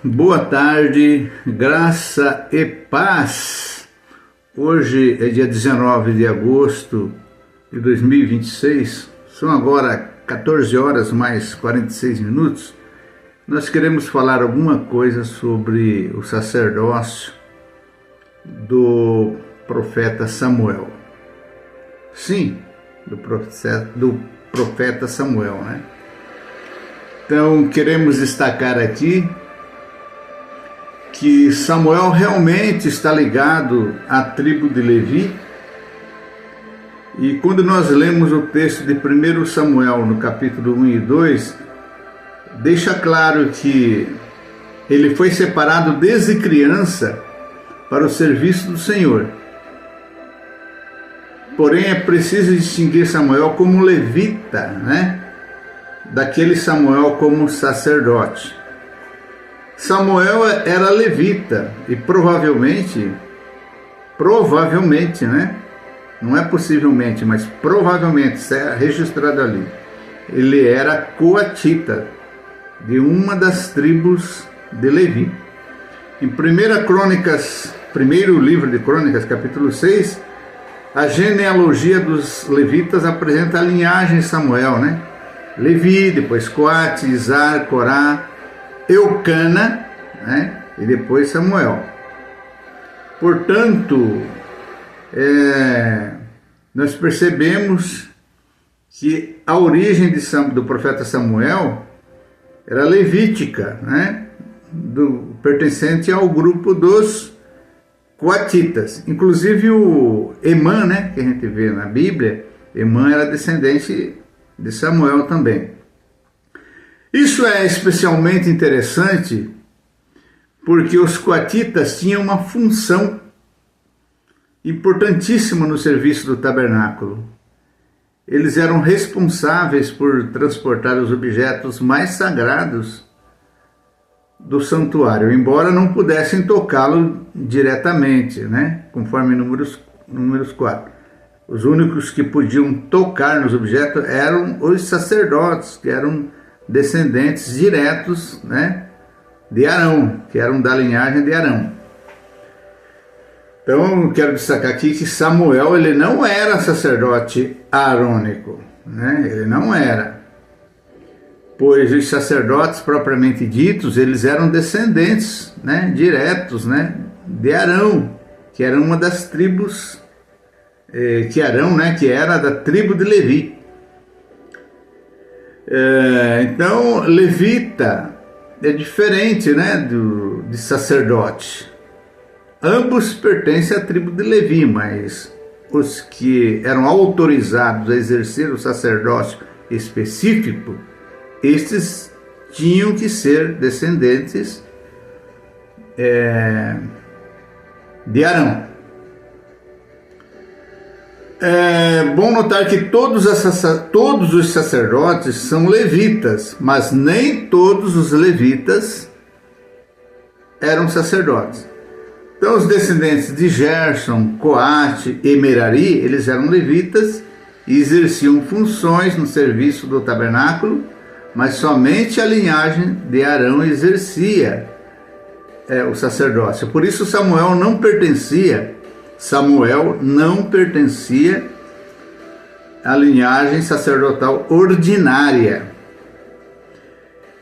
Boa tarde, graça e paz. Hoje é dia 19 de agosto de 2026, são agora 14 horas mais 46 minutos. Nós queremos falar alguma coisa sobre o sacerdócio do profeta Samuel. Sim, do profeta Samuel, né? Então queremos destacar aqui que Samuel realmente está ligado à tribo de Levi. E quando nós lemos o texto de 1 Samuel, no capítulo 1 e 2, deixa claro que ele foi separado desde criança para o serviço do Senhor. Porém, é preciso distinguir Samuel como levita, né? Daquele Samuel como sacerdote. Samuel era levita e provavelmente, né? Não é possivelmente, mas provavelmente, está registrado ali. Ele era coatita de uma das tribos de Levi. Em primeiro livro de Crônicas, capítulo 6, a genealogia dos levitas apresenta a linhagem de Samuel, né? Levi, depois Coate, Izar, Corá, Eucana, né? E depois Samuel. Portanto, nós percebemos que a origem do profeta Samuel era levítica, né? Pertencente ao grupo dos coatitas. Inclusive o Emã, né? Que a gente vê na Bíblia, Emã era descendente de Samuel também. Isso é especialmente interessante porque os coatitas tinham uma função importantíssima no serviço do tabernáculo. Eles eram responsáveis por transportar os objetos mais sagrados do santuário, embora não pudessem tocá-lo diretamente, né? Conforme números 4. Os únicos que podiam tocar nos objetos eram os sacerdotes, que eram descendentes diretos, né, de Arão, que eram da linhagem de Arão. Então, eu quero destacar aqui que Samuel, ele não era sacerdote arônico, né? Ele não era. Pois os sacerdotes propriamente ditos, eles eram descendentes, né, diretos, né, de Arão, que era uma das tribos, que era da tribo de Levi. Então, levita é diferente, né, de sacerdote. Ambos pertencem à tribo de Levi, mas os que eram autorizados a exercer o sacerdócio específico, estes tinham que ser descendentes de Arão. É bom notar que todos os sacerdotes são levitas, mas nem todos os levitas eram sacerdotes. Então os descendentes de Gerson, Coate e Merari, eles eram levitas e exerciam funções no serviço do tabernáculo, mas somente a linhagem de Arão exercia o sacerdócio. Por isso Samuel não pertencia à linhagem sacerdotal ordinária.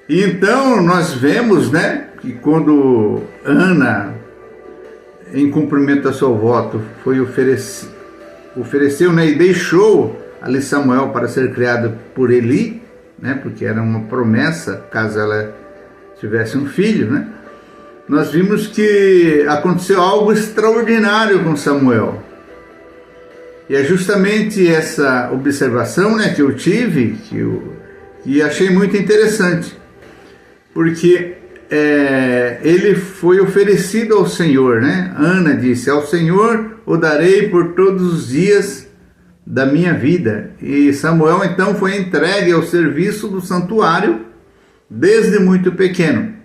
E então nós vemos, né, que quando Ana, em cumprimento a seu voto, ofereceu, né, e deixou ali Samuel para ser criado por Eli, né, porque era uma promessa caso ela tivesse um filho, né? Nós vimos que aconteceu algo extraordinário com Samuel. E é justamente essa observação, né, que eu tive, que achei muito interessante. Porque ele foi oferecido ao Senhor, né? Ana disse: ao Senhor o darei por todos os dias da minha vida. E Samuel então foi entregue ao serviço do santuário desde muito pequeno.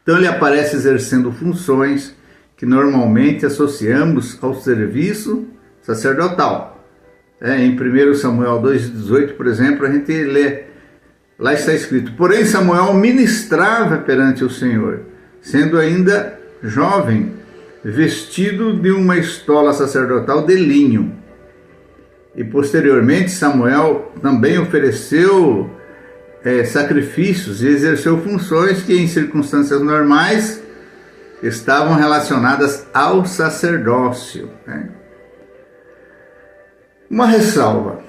Então ele aparece exercendo funções que normalmente associamos ao serviço sacerdotal. Em 1 Samuel 2,18, por exemplo, a gente lê Lá está escrito: porém Samuel ministrava perante o Senhor, sendo ainda jovem, vestido de uma estola sacerdotal de linho. E posteriormente Samuel também ofereceu sacrifícios e exerceu funções que em circunstâncias normais estavam relacionadas ao sacerdócio, né? Uma ressalva,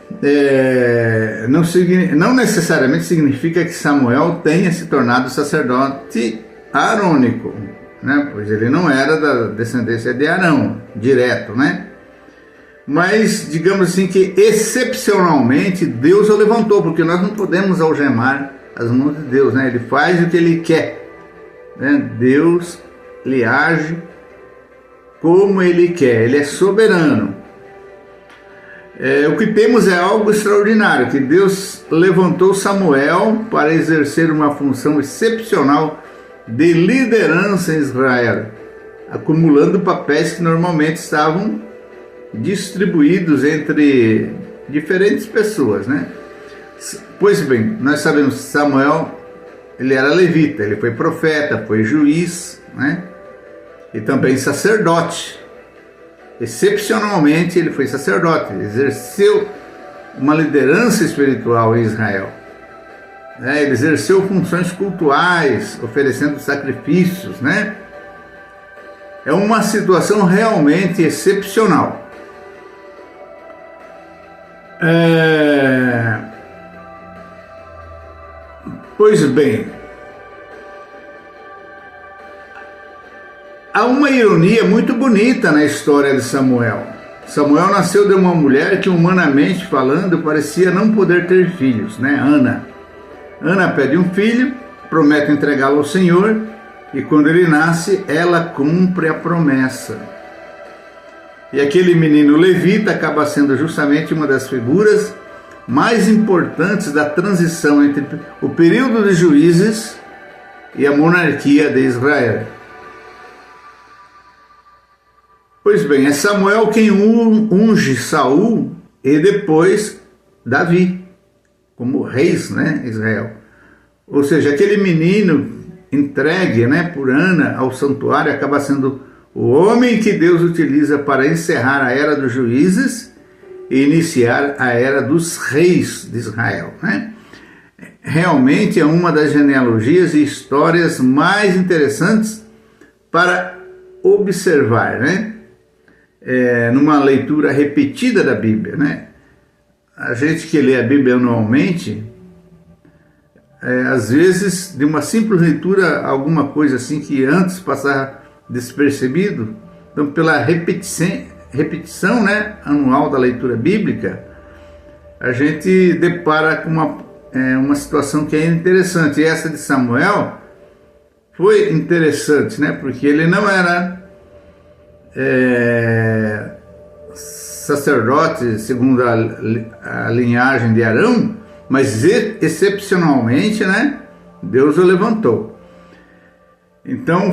não necessariamente significa que Samuel tenha se tornado sacerdote arônico, né? Pois ele não era da descendência de Arão, direto, né? Mas digamos assim que excepcionalmente Deus o levantou, porque nós não podemos algemar as mãos de Deus, né? Ele faz o que ele quer, né? Deus lhe age como ele quer, ele é soberano. O que temos é algo extraordinário, que Deus levantou Samuel para exercer uma função excepcional de liderança em Israel, acumulando papéis que normalmente estavam distribuídos entre diferentes pessoas, né? Pois bem, nós sabemos que Samuel, ele era levita, ele foi profeta, foi juiz, né? E também sacerdote. Excepcionalmente ele foi sacerdote, exerceu uma liderança espiritual em Israel. Ele exerceu funções cultuais, oferecendo sacrifícios, né? É uma situação realmente excepcional. Pois bem, há uma ironia muito bonita na história de Samuel. Samuel nasceu de uma mulher que, humanamente falando, parecia não poder ter filhos, né? Ana. Ana pede um filho, promete entregá-lo ao Senhor, e quando ele nasce, ela cumpre a promessa. E aquele menino levita acaba sendo justamente uma das figuras mais importantes da transição entre o período de juízes e a monarquia de Israel. Pois bem, é Samuel quem unge Saul e depois Davi como reis, né, Israel. Ou seja, aquele menino entregue, né, por Ana ao santuário acaba sendo o homem que Deus utiliza para encerrar a era dos juízes e iniciar a era dos reis de Israel, né? Realmente é uma das genealogias e histórias mais interessantes para observar, né? Numa leitura repetida da Bíblia, né? A gente que lê a Bíblia anualmente, às vezes, de uma simples leitura, alguma coisa assim que antes passava despercebido, então pela repetição, né, anual da leitura bíblica, a gente depara com uma situação que é interessante. E essa de Samuel foi interessante, né, porque ele não era sacerdote segundo a linhagem de Arão, mas excepcionalmente, né, Deus o levantou. Então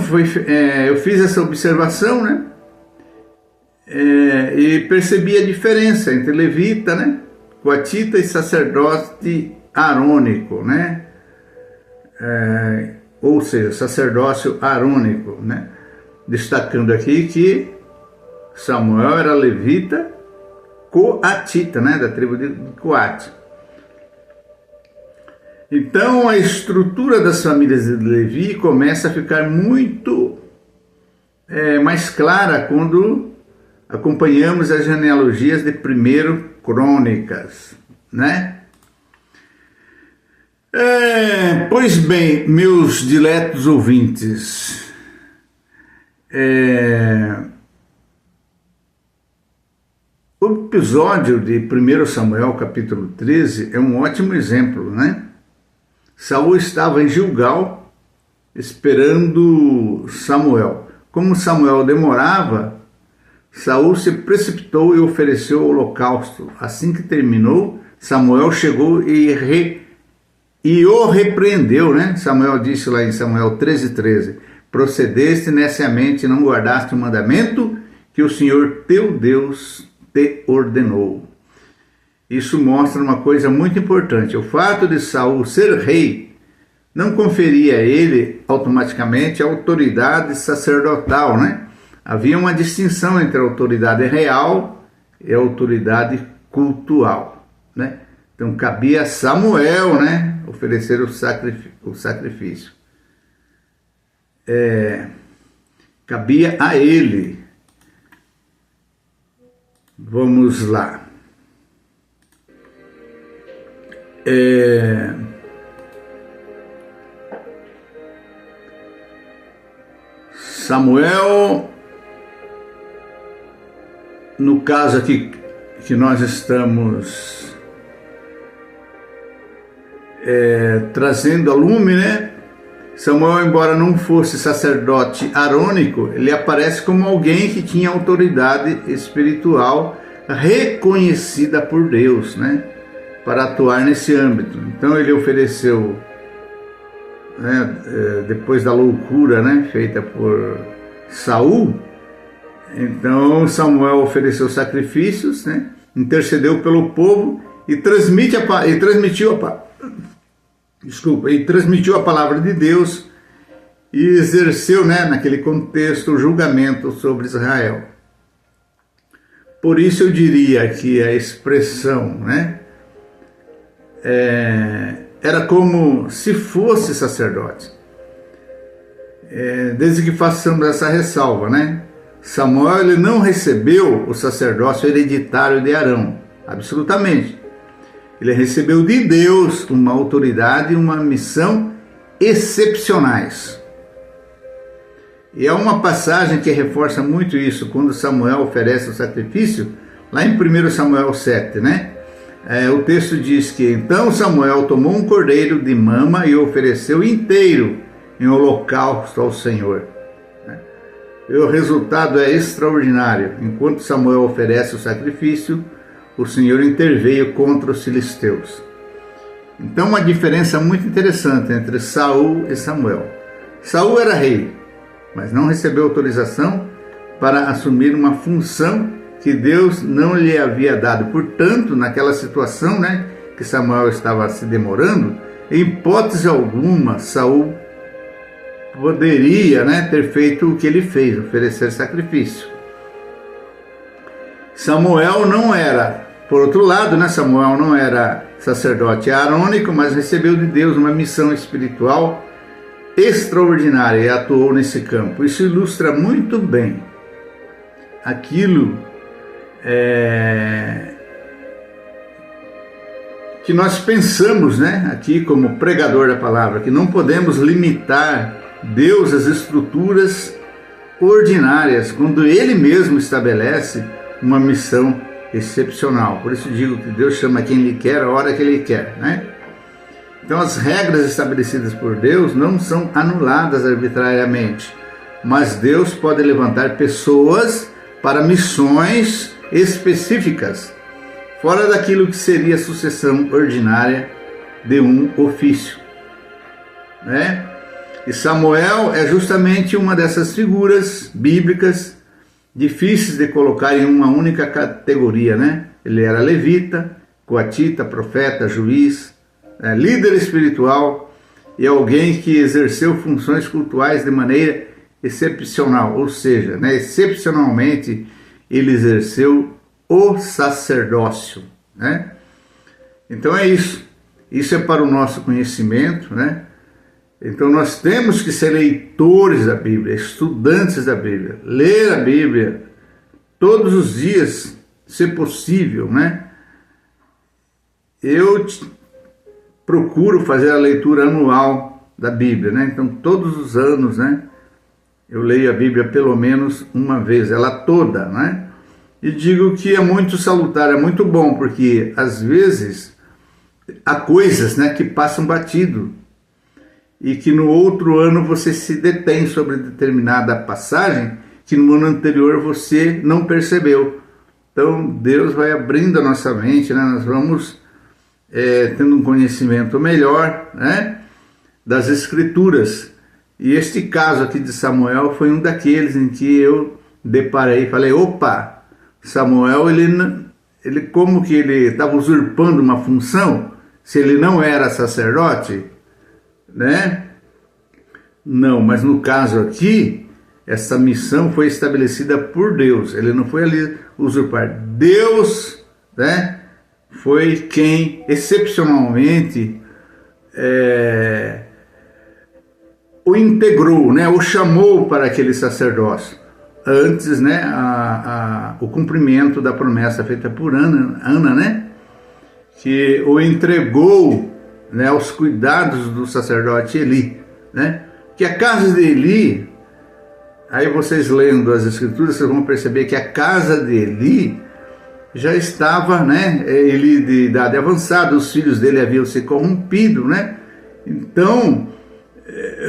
eu fiz essa observação, né, e percebi a diferença entre levita, né, coatita e sacerdote arônico, né, ou seja, sacerdócio arônico, né, destacando aqui que Samuel era levita coatita, né, da tribo de Coate. Então a estrutura das famílias de Levi começa a ficar muito mais clara quando acompanhamos as genealogias de 1 Crônicas, né? Pois bem, meus diletos ouvintes, o episódio de 1 Samuel capítulo 13 é um ótimo exemplo, né? Saul estava em Gilgal esperando Samuel. Como Samuel demorava, Saul se precipitou e ofereceu o holocausto. Assim que terminou, Samuel chegou e o repreendeu, né? Samuel disse lá em Samuel 13:13: procedeste neciamente e não guardaste o mandamento que o Senhor teu Deus te ordenou. Isso mostra uma coisa muito importante. O fato de Saul ser rei não conferia a ele automaticamente a autoridade sacerdotal, né? Havia uma distinção entre a autoridade real e a autoridade cultual, né? Então cabia a Samuel, né, oferecer o sacrifício. Cabia a ele. Vamos lá. Samuel, no caso aqui que nós estamos trazendo a lume, né? Samuel, embora não fosse sacerdote arônico, ele aparece como alguém que tinha autoridade espiritual reconhecida por Deus, né, para atuar nesse âmbito. Então ele ofereceu, né, depois da loucura, né, feita por Saul, então Samuel ofereceu sacrifícios, né, intercedeu pelo povo e transmitiu a palavra de Deus e exerceu, né, naquele contexto, o julgamento sobre Israel. Por isso eu diria que a expressão, né, era como se fosse sacerdote. Desde que façamos essa ressalva, né? Samuel, ele não recebeu o sacerdócio hereditário de Arão, absolutamente. Ele recebeu de Deus uma autoridade e uma missão excepcionais. E é uma passagem que reforça muito isso, quando Samuel oferece o sacrifício, lá em 1 Samuel 7, né? O texto diz que então Samuel tomou um cordeiro de mama e o ofereceu inteiro em holocausto ao Senhor. E o resultado é extraordinário. Enquanto Samuel oferece o sacrifício, o Senhor interveio contra os filisteus. Então, uma diferença muito interessante entre Saul e Samuel. Saul era rei, mas não recebeu autorização para assumir uma função que Deus não lhe havia dado. Portanto, naquela situação, né, que Samuel estava se demorando, em hipótese alguma, Saul poderia, né, ter feito o que ele fez, oferecer sacrifício. Samuel não era, por outro lado, né, Samuel não era sacerdote arônico, mas recebeu de Deus uma missão espiritual extraordinária e atuou nesse campo. Isso ilustra muito bem aquilo que nós pensamos, né, aqui como pregador da palavra, que não podemos limitar Deus às estruturas ordinárias, quando Ele mesmo estabelece uma missão excepcional. Por isso digo que Deus chama quem Ele quer, a hora que Ele quer, né? Então as regras estabelecidas por Deus não são anuladas arbitrariamente, mas Deus pode levantar pessoas para missões específicas, fora daquilo que seria a sucessão ordinária de um ofício, né? E Samuel é justamente uma dessas figuras bíblicas difíceis de colocar em uma única categoria, né? Ele era levita, coatita, profeta, juiz, líder espiritual e alguém que exerceu funções cultuais de maneira excepcional, ou seja, né, excepcionalmente ele exerceu o sacerdócio, né? Então é isso. Isso é para o nosso conhecimento, né? Então nós temos que ser leitores da Bíblia, estudantes da Bíblia, ler a Bíblia todos os dias, se possível, né? Eu procuro fazer a leitura anual da Bíblia, né? Então todos os anos, né, eu leio a Bíblia pelo menos uma vez, ela toda, né? E digo que é muito salutar, é muito bom, porque às vezes há coisas, né, que passam batido e que no outro ano você se detém sobre determinada passagem que no ano anterior você não percebeu. Então Deus vai abrindo a nossa mente, né? Nós vamos tendo um conhecimento melhor, né, das Escrituras. E este caso aqui de Samuel foi um daqueles em que eu deparei e falei, opa, Samuel como que ele estava usurpando uma função, se ele não era sacerdote, né? Não, mas no caso aqui, essa missão foi estabelecida por Deus, ele não foi ali usurpar. Deus, né, foi quem excepcionalmente o integrou, né, o chamou para aquele sacerdócio, antes, né, o cumprimento da promessa feita por Ana, né, que o entregou, né, aos cuidados do sacerdote Eli, né, que a casa de Eli, aí vocês lendo as escrituras, vocês vão perceber que a casa de Eli já estava, né, ele de idade avançada, os filhos dele haviam se corrompido, né, então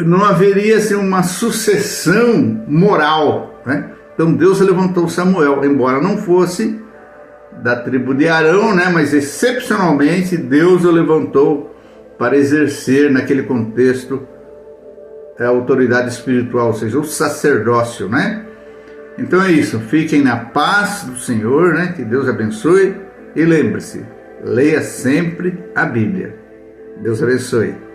não haveria assim, uma sucessão moral, né? Então Deus levantou Samuel, embora não fosse da tribo de Arão, né? Mas excepcionalmente Deus o levantou para exercer naquele contexto a autoridade espiritual, ou seja, o sacerdócio, né? Então é isso, fiquem na paz do Senhor, né? Que Deus abençoe e lembre-se, leia sempre a Bíblia. Deus abençoe.